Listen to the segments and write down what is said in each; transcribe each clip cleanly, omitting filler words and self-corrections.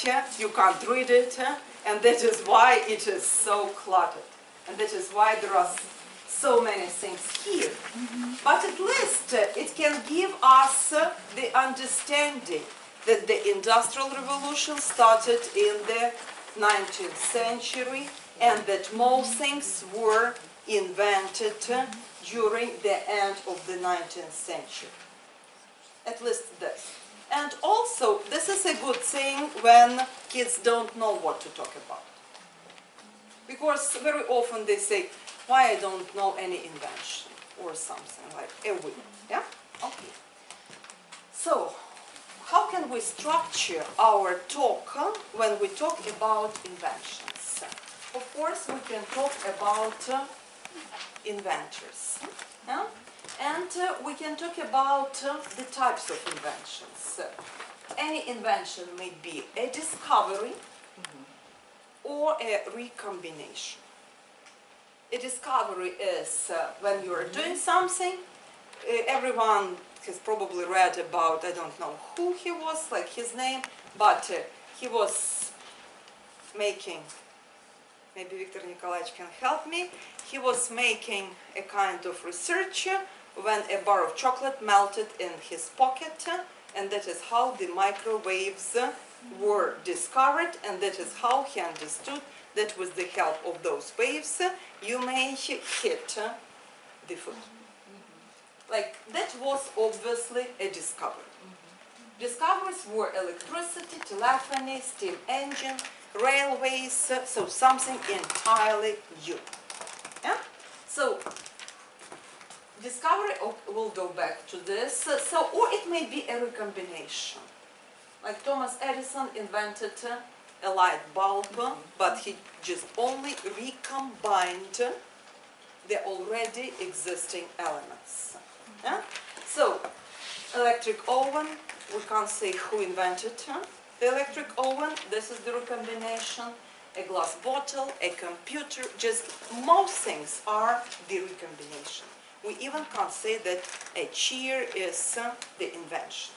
white, you can't read it, and that is why it is so cluttered. And that is why there are so many things here. But at least it can give us the understanding that the Industrial Revolution started in the 19th century and that most things were invented during the end of the 19th century. At least this. And also, this is a good thing when kids don't know what to talk about. Because very often they say, why I don't know any invention or something like a wheel. Yeah? Okay. So, how can we structure our talk when we talk about inventions? Of course, we can talk about inventors. Yeah? And we can talk about the types of inventions. Any invention may be a discovery or a recombination. A discovery is when you are doing something, everyone has probably read about, I don't know who he was, like his name, but he was making, maybe Viktor Nikolaevich can help me, he was making a kind of research when a bar of chocolate melted in his pocket, and that is how the microwaves were discovered, and that is how he understood that with the help of those waves you may hit the food. Like, that was obviously a discovery. Discoveries were electricity, telephony, steam engine, railways, so something entirely new. Yeah? So, discovery, we'll go back to this, or it may be a recombination. Like Thomas Edison invented a light bulb, but he just only recombined the already existing elements. Yeah? So, electric oven, we can't say who invented the electric oven, this is the recombination, a glass bottle, a computer, just most things are the recombination. We even can't say that a chair is the invention.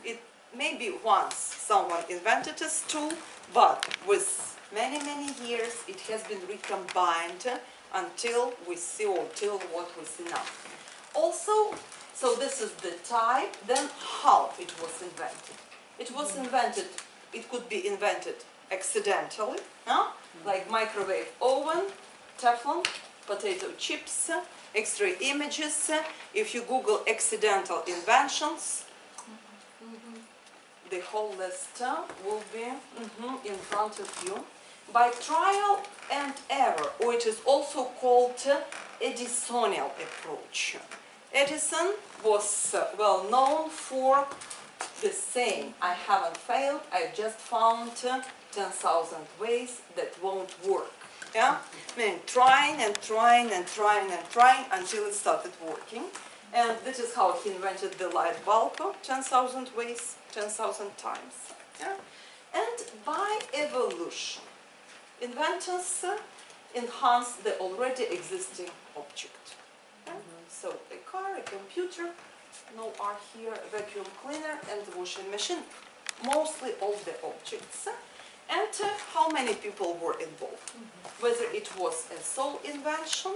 It maybe once someone invented a stool, but with many, many years it has been recombined until we see, or till what we see now. Also, so this is the type, then how it was invented. It was invented, it could be invented accidentally, like microwave oven, Teflon, potato chips, X-ray images. If you Google accidental inventions, the whole list will be in front of you. By trial and error, or it is also called Edisonian approach. Edison was well known for the saying, I haven't failed, I just found 10,000 ways that won't work. Yeah? I mean, trying and trying and trying and trying until it started working. And this is how he invented the light bulb, 10,000 ways, 10,000 times. Yeah? And by evolution, inventors enhance the already existing object. Yeah? So a car, a computer, no R here, a vacuum cleaner and the washing machine, mostly all the objects. And how many people were involved? Whether it was a sole invention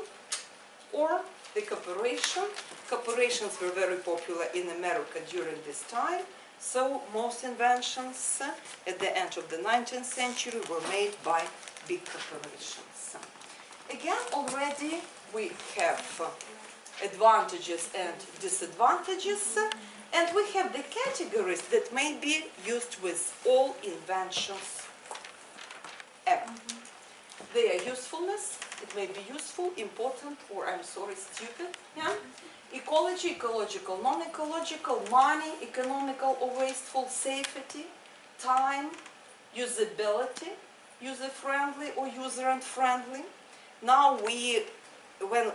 or the cooperation. Cooperations were very popular in America during this time, so most inventions at the end of the 19th century were made by big corporations. Again, already we have advantages and disadvantages, and we have the categories that may be used with all inventions ever. Their usefulness, it may be useful, important, or I'm sorry, stupid. Yeah? Ecology, ecological, non-ecological, money, economical or wasteful, safety, time, usability, user-friendly or user-unfriendly. Now when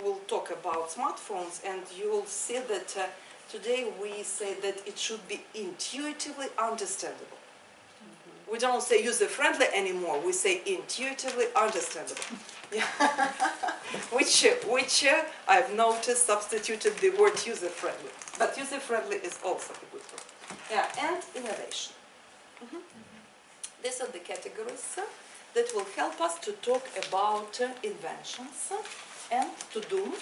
we'll talk about smartphones, and you will see that today we say that it should be intuitively understandable. We don't say user-friendly anymore, we say intuitively understandable. Yeah. which I've noticed substituted the word user-friendly. But user-friendly is also a good word. Yeah, and innovation. These are the categories that will help us to talk about inventions and to do.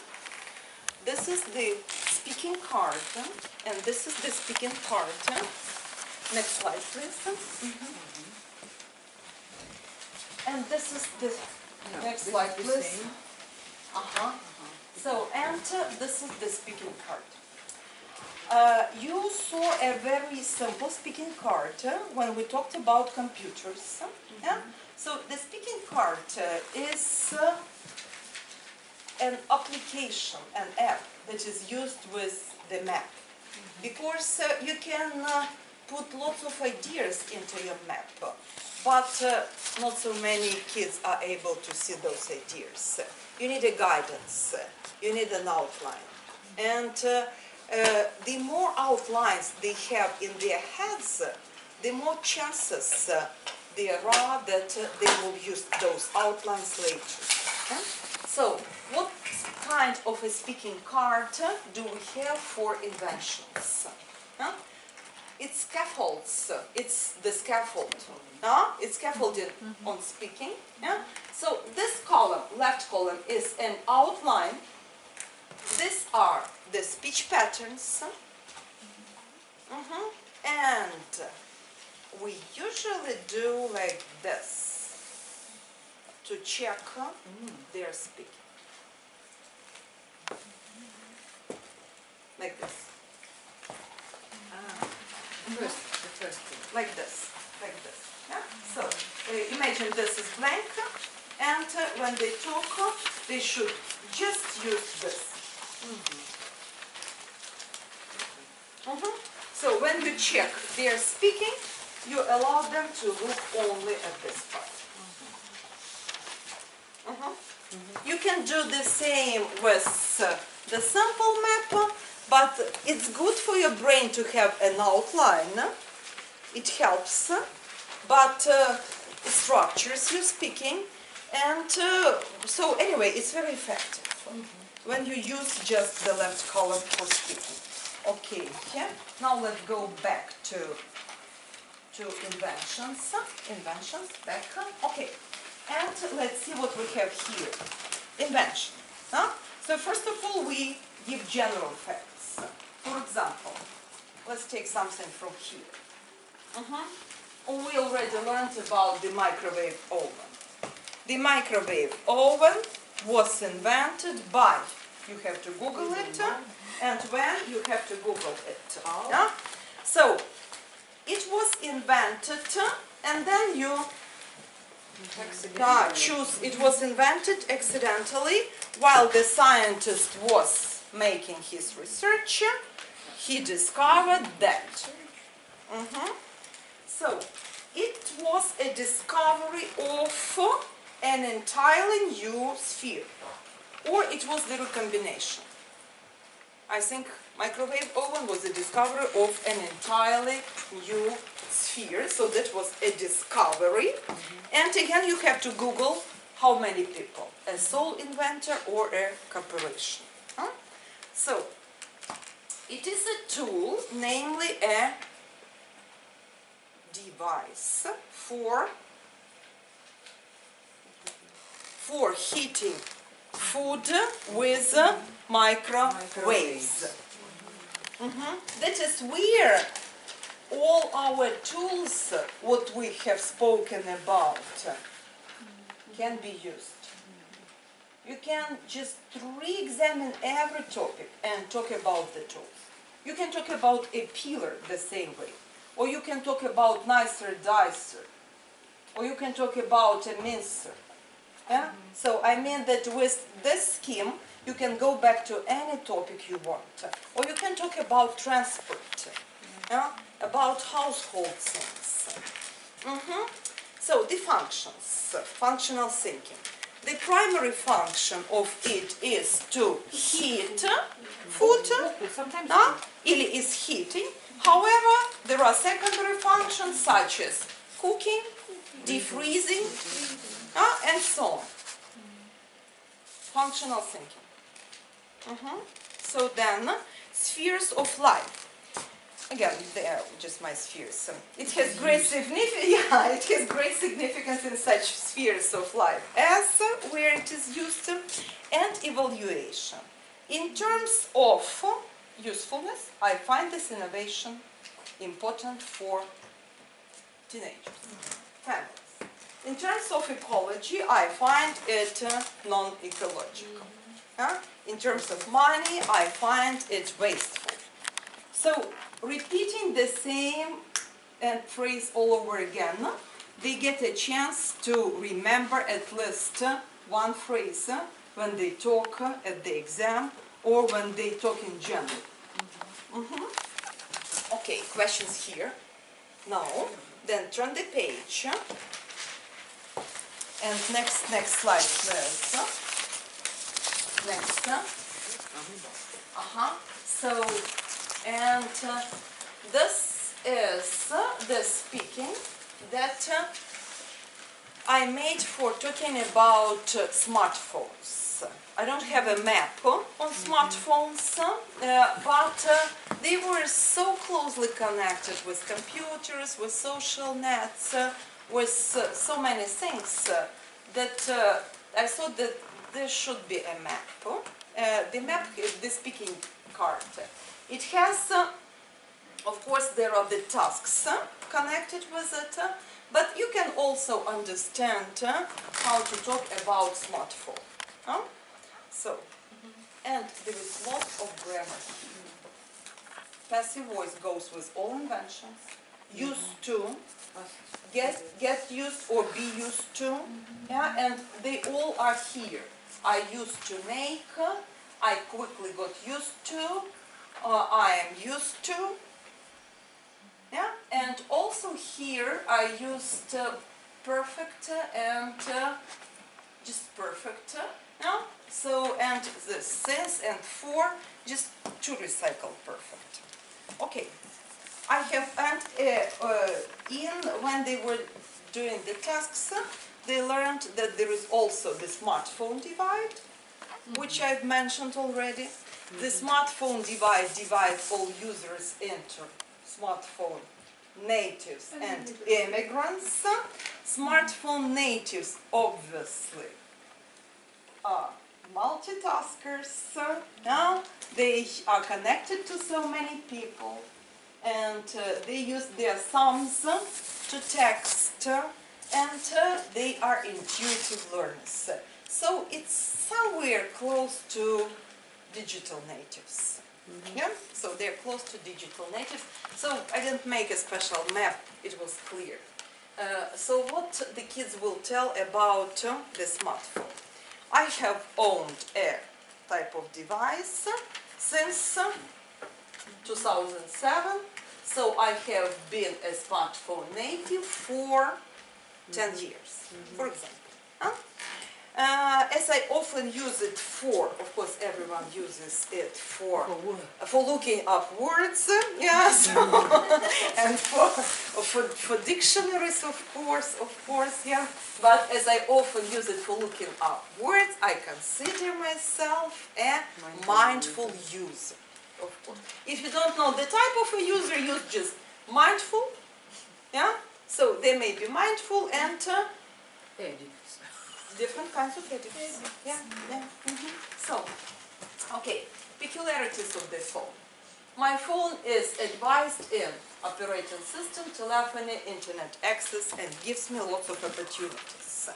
This is the speaking card, and this is the speaking part. Next slide, please. And this is the next slide, please. So, and this is the speaking card. You saw a very simple speaking card when we talked about computers. Yeah? So the speaking card is an application, an app that is used with the map. Because you can put lots of ideas into your map, but not so many kids are able to see those ideas. You need a guidance, you need an outline. And the more outlines they have in their heads, the more chances there are that they will use those outlines later. Okay? So, what kind of a speaking card do we have for inventions? It's scaffolds. It's the scaffold. It's scaffolding on speaking. So this column, left column, is an outline. These are the speech patterns. And we usually do like this to check their speaking. Like this. The first thing. Like this. Yeah? So imagine this is blank, and when they talk, they should just use this. So when you check their speaking, you allow them to look only at this part. You can do the same with the sample map, but it's good for your brain to have an outline. It helps, but it structures your speaking, and so anyway, it's very effective when you use just the left column for speaking. Okay, now let's go back to inventions. Inventions, back. Okay, and let's see what we have here. Invention. So first of all, we give general facts. For example, let's take something from here. We already learned about the microwave oven. The microwave oven was invented by, you have to Google it, and when you have to Google it. So, it was invented, and then you choose, it was invented accidentally while the scientist was making his research. He discovered that. So, it was a discovery of an entirely new sphere, or it was the recombination. I think microwave oven was the discovery of an entirely new sphere, so that was a discovery. And again, you have to Google how many people, a sole inventor or a corporation. So, it is a tool, namely a device for heating food with microwaves. That is where all our tools, what we have spoken about, can be used. You can just re-examine every topic and talk about the tools. You can talk about a peeler the same way, or you can talk about nicer dicer, or you can talk about a mincer. Yeah? So I mean that with this scheme, you can go back to any topic you want. Or you can talk about transport, about household things. So the functions, functional thinking. The primary function of it is to heat food, или is heating. However, there are secondary functions such as cooking, defreezing, and so on. Functional thinking. So then, spheres of life. again, they are just my spheres. It has great significance. Yeah, it has great significance in such spheres of life as where it is used, and evaluation. In terms of usefulness, I find this innovation important for teenagers, families. In terms of ecology, I find it non-ecological. In terms of money, I find it wasteful. So, repeating the same phrase all over again, they get a chance to remember at least one phrase when they talk at the exam or when they talk in general. Okay, questions here? No. Then turn the page. And next slide, please. Next. So, and this is the speaking that I made for talking about smartphones. I don't have a map on smartphones, but they were so closely connected with computers, with social nets, with so many things that I thought that there should be a map. The map is the speaking card. It has, of course, there are the tasks connected with it, but you can also understand how to talk about smartphone. So, and there is lots of grammar. Passive voice goes with all inventions. Used to, get used or be used to, and they all are here. I used to make, I quickly got used to, I am used to, and also here I used perfect and just perfect, so, and the since and for, just to recycle perfect. Okay, I have, and when they were doing the tasks, they learned that there is also the smartphone divide, which I've mentioned already. The smartphone divide divides all users into smartphone natives and immigrants. Smartphone natives obviously are multitaskers. They are connected to so many people, and they use their thumbs to text, and they are intuitive learners. So it's somewhere close to digital natives. So they're close to digital natives. So I didn't make a special map, it was clear. So what the kids will tell about the smartphone. I have owned a type of device since 2007. So I have been a smartphone native for 10 years, for example. As I often use it for, of course, everyone uses it for looking up words, and for dictionaries, of course, But as I often use it for looking up words, I consider myself a mindful user, of course. If you don't know the type of a user, use just mindful, So they may be mindful and different kinds of edits. So, okay, peculiarities of the phone. My phone is advanced in operating system, telephony, internet access, and gives me lots of opportunities.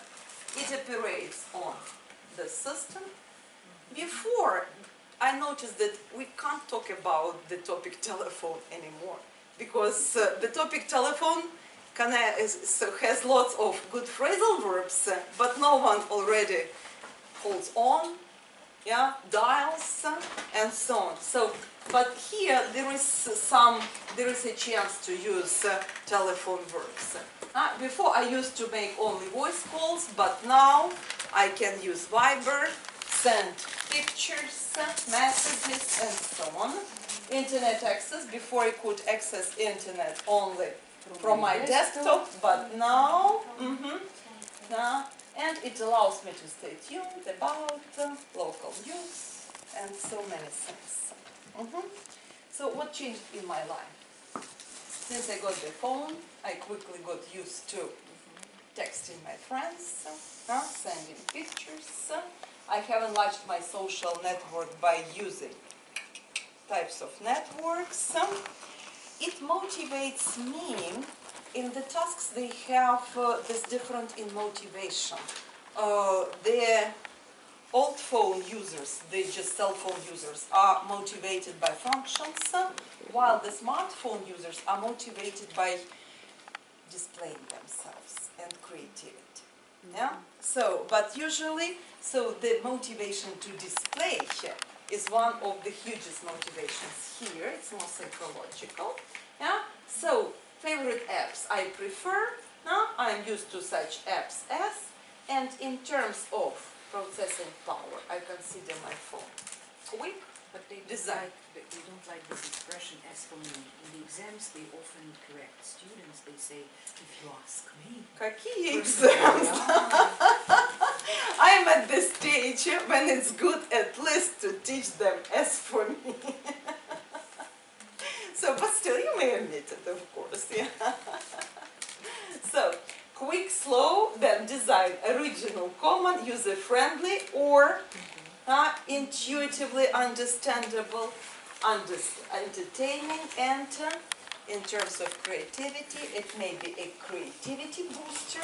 It operates on the system. Before, I noticed that we can't talk about the topic telephone anymore, because the topic telephone has lots of good phrasal verbs, but no one already holds on, dials, and so on. So, but here there is a chance to use telephone verbs. Before I used to make only voice calls, but now I can use Viber, send pictures, messages, and so on. Internet access. Before I could access internet only from my desktop, but now, and it allows me to stay tuned about local news and so many things. So what changed in my life? Since I got the phone, I quickly got used to texting my friends, sending pictures. I have enlarged my social network by using types of networks. It motivates me in the tasks. They have this different in motivation. The old phone users, the just cell phone users, are motivated by functions, while the smartphone users are motivated by displaying themselves and creativity. Yeah. So, but usually, the motivation to display is one of the hugest motivations here. It's more psychological. Yeah. So, favorite apps I prefer. I'm used to such apps as, and in terms of processing power, I consider my phone quick. But they Design. don't like this expression as for me. In the exams, they often correct students. They say, if you ask me. Какие exams? I am at the stage when it's good at least to teach them as for me. So, but still, you may admit it, of course. Yeah. So, quick, slow, then design, original, common, user-friendly, or intuitively understandable, entertaining, and in terms of creativity, it may be a creativity booster,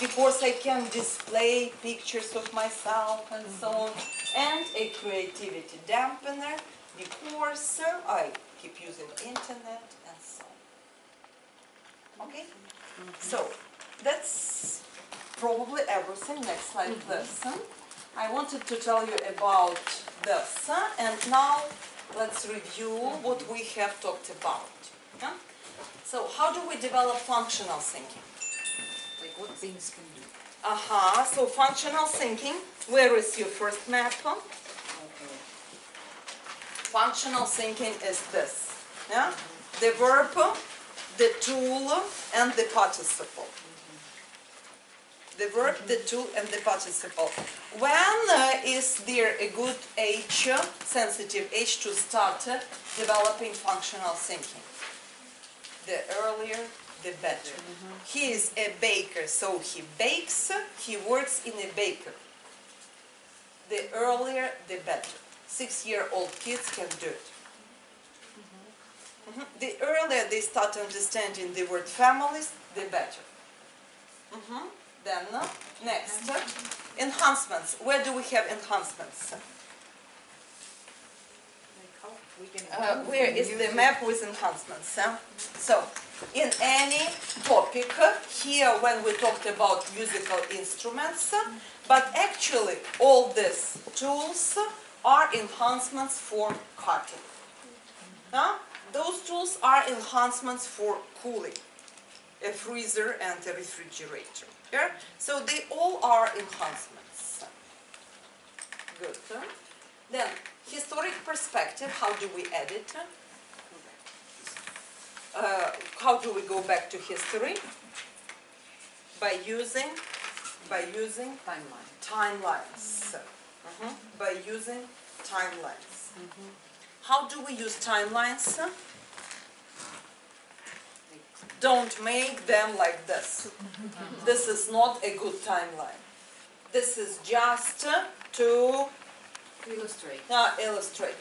because I can display pictures of myself and so on, and a creativity dampener, because I keep using internet and so on. Okay? So, that's probably everything. Next slide, please. I wanted to tell you about this, and now let's review what we have talked about. Yeah? So, how do we develop functional thinking? Like what things can do. So functional thinking, where is your first map? Okay. Functional thinking is this. Yeah? The verb, the tool, and the participle. The verb, the tool, and the participle. When is there a good age, sensitive age, to start developing functional thinking? The earlier, the better. He is a baker, so he bakes, he works in a bakery. The earlier, the better. 6-year-old kids can do it. The earlier they start understanding the word families, the better. Then, next, enhancements. Where do we have enhancements? Where is the map with enhancements? So, in any topic, here when we talked about musical instruments, but actually all these tools are enhancements for Kharkiv. Those tools are enhancements for cooling, a freezer and a refrigerator. Yeah? So they all are enhancements. Good. Then, historic perspective, how do we add it? How do we go back to history? By using timelines. By using timelines. How do we use timelines? Don't make them like this. This is not a good timeline. This is just to illustrate,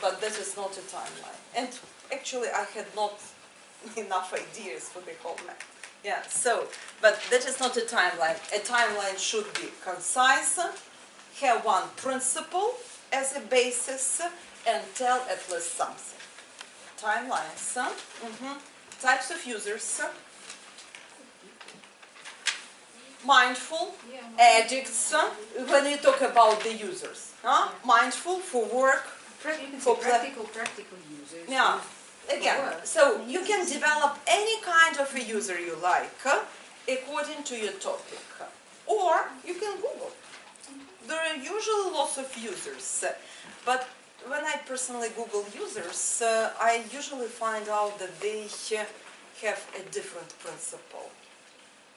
but this is not a timeline. And actually I had not enough ideas for the whole map. Yeah, so, but that is not a timeline. A timeline should be concise, have one principle as a basis, and tell at least something. Timelines. Types of users. Mindful, addicts, when you talk about the users. Mindful for work, for practical users. Yeah, again, so you can develop any kind of a user you like according to your topic. Or you can Google. There are usually lots of users, but when I personally Google users, I usually find out that they have a different principle.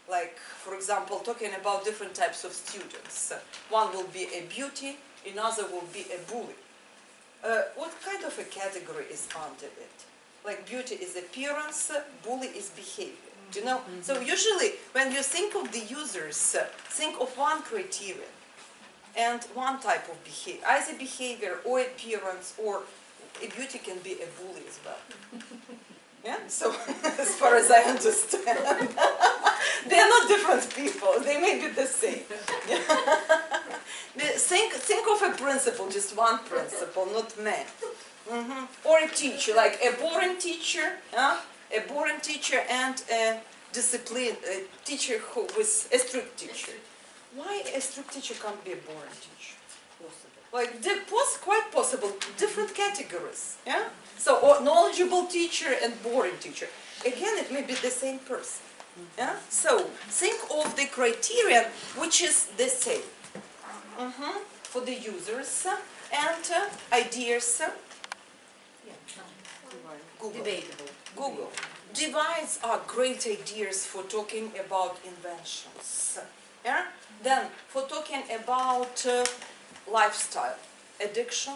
Like, for example, talking about different types of students. One will be a beauty, another will be a bully. What kind of a category is under it? Like beauty is appearance, bully is behavior. Do you know? So usually when you think of the users, think of one criteria and one type of behavior, either behavior or appearance, or a beauty can be a bully as well. Yeah, so as far as I understand, they are not different people. They may be the same. Yeah. Think of a principal, just one principal, not many. Or a teacher, like a boring teacher, a boring teacher and a disciplined teacher who was a strict teacher. Why a strict teacher can't be a boring teacher? Like, quite possible, different categories, yeah? So, or knowledgeable teacher and boring teacher. Again, it may be the same person, yeah? So, think of the criterion which is the same for the users and ideas. Google. Debatable. Google. Divides are great ideas for talking about inventions, yeah? Then, for talking about lifestyle, addiction,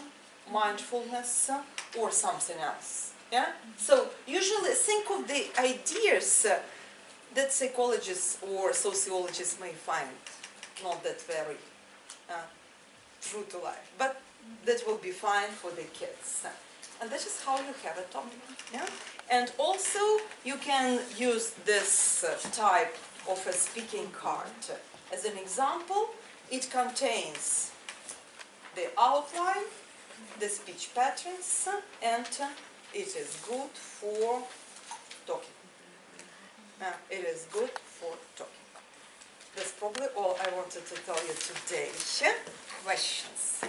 mindfulness, or something else. Yeah? So usually think of the ideas that psychologists or sociologists may find not that very true to life, but that will be fine for the kids. And that is how you have a topic. Yeah? And also you can use this type of a speaking card. As an example, it contains the outline, the speech patterns, and it is good for talking. It is good for talking. That's probably all I wanted to tell you today. Questions?